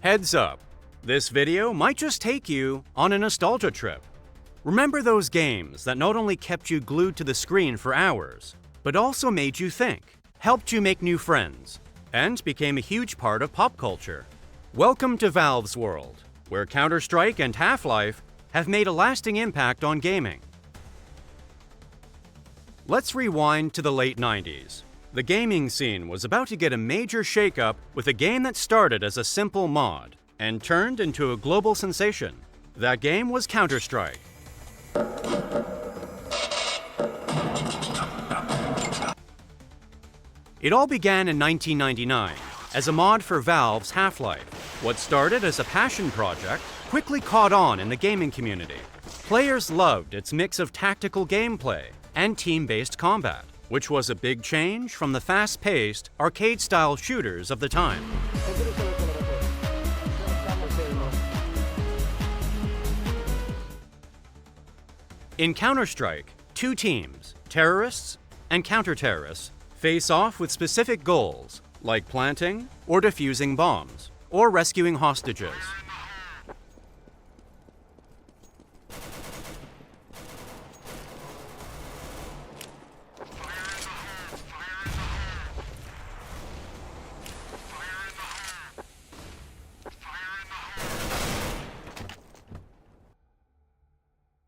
Heads up, this video might just take you on a nostalgia trip. Remember those games that not only kept you glued to the screen for hours, but also made you think, helped you make new friends, and became a huge part of pop culture? Welcome to Valve's world, where Counter-Strike and Half-Life have made a lasting impact on gaming. Let's rewind to the late 90s. The gaming scene was about to get a major shakeup with a game that started as a simple mod and turned into a global sensation. That game was Counter-Strike. It all began in 1999 as a mod for Valve's Half-Life. What started as a passion project quickly caught on in the gaming community. Players loved its mix of tactical gameplay and team-based combat, which was a big change from the fast-paced, arcade-style shooters of the time. In Counter-Strike, two teams, terrorists and counter-terrorists, face off with specific goals, like planting or defusing bombs, or rescuing hostages.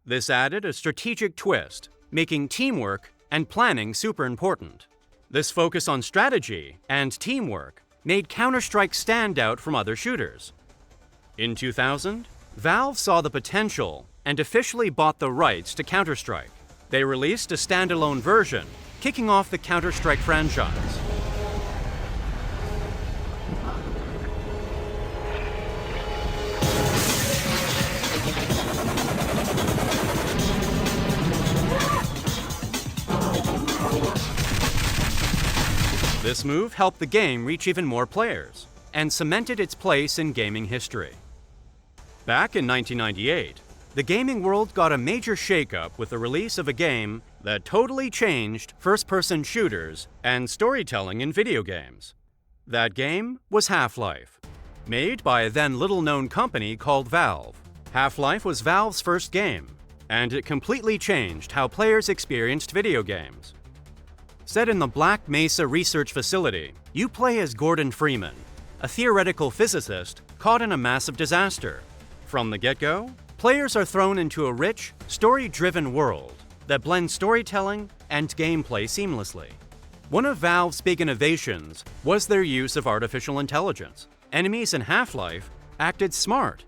This added a strategic twist, making teamwork and planning super important. This focus on strategy and teamwork made Counter-Strike stand out from other shooters. In 2000, Valve saw the potential and officially bought the rights to Counter-Strike. They released a standalone version, kicking off the Counter-Strike franchise. This move helped the game reach even more players and cemented its place in gaming history. Back in 1998, the gaming world got a major shakeup with the release of a game that totally changed first-person shooters and storytelling in video games. That game was Half-Life, made by a then little-known company called Valve. Half-Life was Valve's first game, and it completely changed how players experienced video games. Set in the Black Mesa Research Facility, you play as Gordon Freeman, a theoretical physicist caught in a massive disaster. From the get-go, players are thrown into a rich, story-driven world that blends storytelling and gameplay seamlessly. One of Valve's big innovations was their use of artificial intelligence. Enemies in Half-Life acted smart.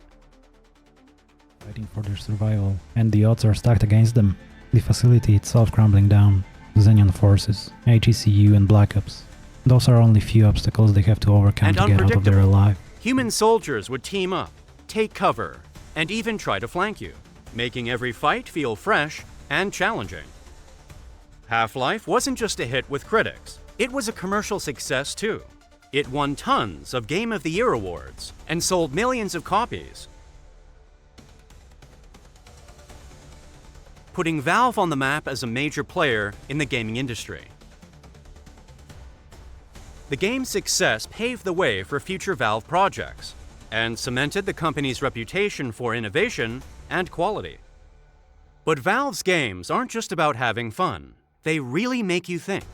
Fighting for their survival, and the odds are stacked against them. The facility itself crumbling down. Xenian forces, HECU and Black Ops. Those are only few obstacles they have to overcome to get out of there alive. Human soldiers would team up, take cover, and even try to flank you, making every fight feel fresh and challenging. Half-Life wasn't just a hit with critics, it was a commercial success too. It won tons of Game of the Year awards and sold millions of copies, putting Valve on the map as a major player in the gaming industry. The game's success paved the way for future Valve projects and cemented the company's reputation for innovation and quality. But Valve's games aren't just about having fun. They really make you think.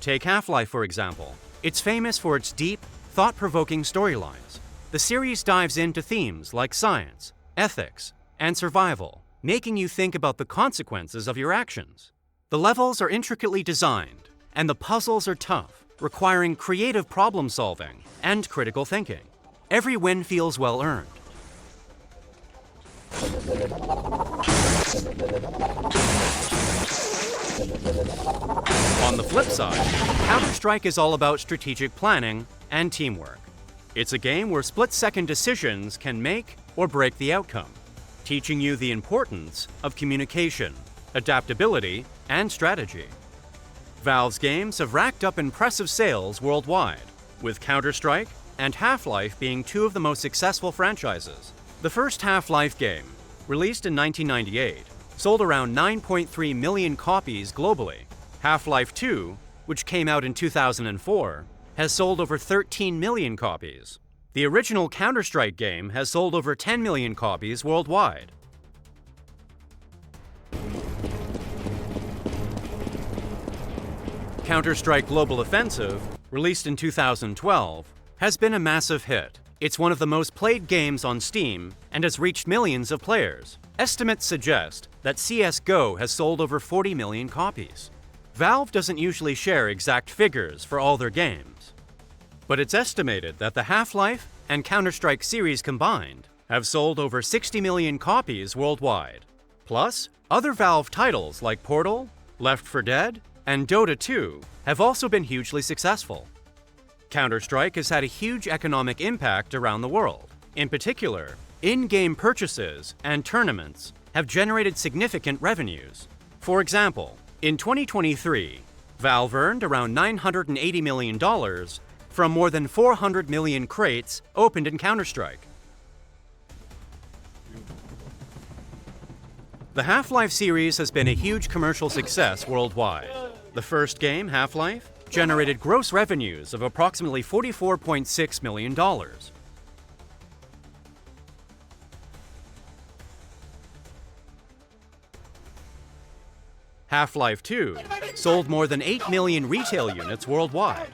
Take Half-Life, for example. It's famous for its deep, thought-provoking storylines. The series dives into themes like science, ethics, and survival, making you think about the consequences of your actions. The levels are intricately designed, and the puzzles are tough, requiring creative problem-solving and critical thinking. Every win feels well-earned. On the flip side, Counter-Strike is all about strategic planning and teamwork. It's a game where split-second decisions can make or break the outcome, teaching you the importance of communication, adaptability, and strategy. Valve's games have racked up impressive sales worldwide, with Counter-Strike and Half-Life being two of the most successful franchises. The first Half-Life game, released in 1998, sold around 9.3 million copies globally. Half-Life 2, which came out in 2004, has sold over 13 million copies. The original Counter-Strike game has sold over 10 million copies worldwide. Counter-Strike Global Offensive, released in 2012, has been a massive hit. It's one of the most played games on Steam and has reached millions of players. Estimates suggest that CS:GO has sold over 40 million copies. Valve doesn't usually share exact figures for all their games, but it's estimated that the Half-Life and Counter-Strike series combined have sold over 60 million copies worldwide. Plus, other Valve titles like Portal, Left 4 Dead, and Dota 2 have also been hugely successful. Counter-Strike has had a huge economic impact around the world. In particular, in-game purchases and tournaments have generated significant revenues. For example, in 2023, Valve earned around $980 million from more than 400 million crates opened in Counter-Strike. The Half-Life series has been a huge commercial success worldwide. The first game, Half-Life, generated gross revenues of approximately $44.6 million. Half-Life 2 sold more than 8 million retail units worldwide.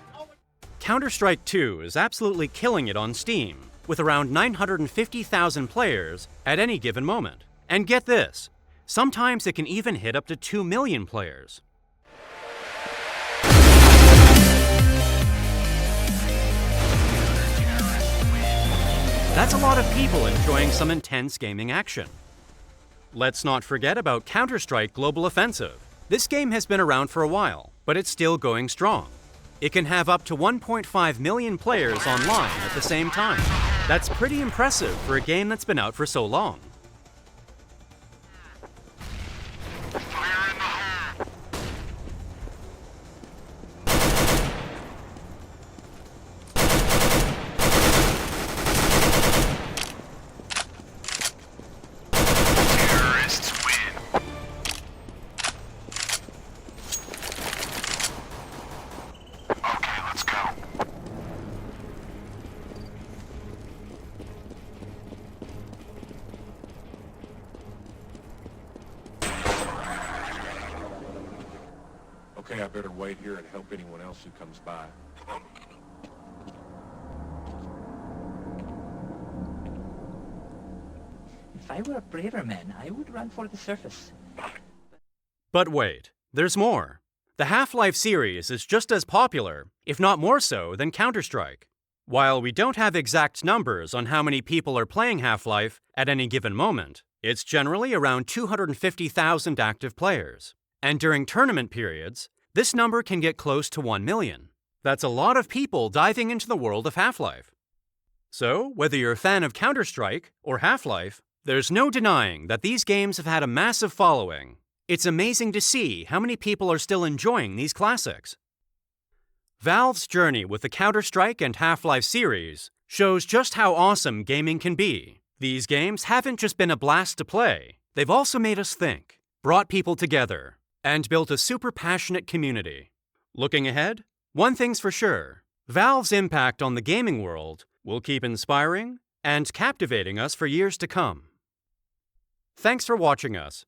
Counter-Strike 2 is absolutely killing it on Steam, with around 950,000 players at any given moment. And get this, sometimes it can even hit up to 2 million players. That's a lot of people enjoying some intense gaming action. Let's not forget about Counter-Strike Global Offensive. This game has been around for a while, but it's still going strong. It can have up to 1.5 million players online at the same time. That's pretty impressive for a game that's been out for so long. Okay, I better wait here and help anyone else who comes by. If I were a braver man, I would run for the surface. But wait, there's more. The Half-Life series is just as popular, if not more so, than Counter-Strike. While we don't have exact numbers on how many people are playing Half-Life at any given moment, it's generally around 250,000 active players. And during tournament periods, this number can get close to 1 million. That's a lot of people diving into the world of Half-Life. So, whether you're a fan of Counter-Strike or Half-Life, there's no denying that these games have had a massive following. It's amazing to see how many people are still enjoying these classics. Valve's journey with the Counter-Strike and Half-Life series shows just how awesome gaming can be. These games haven't just been a blast to play, they've also made us think, brought people together, and built a super passionate community. Looking ahead, one thing's for sure, Valve's impact on the gaming world will keep inspiring and captivating us for years to come. Thanks for watching us.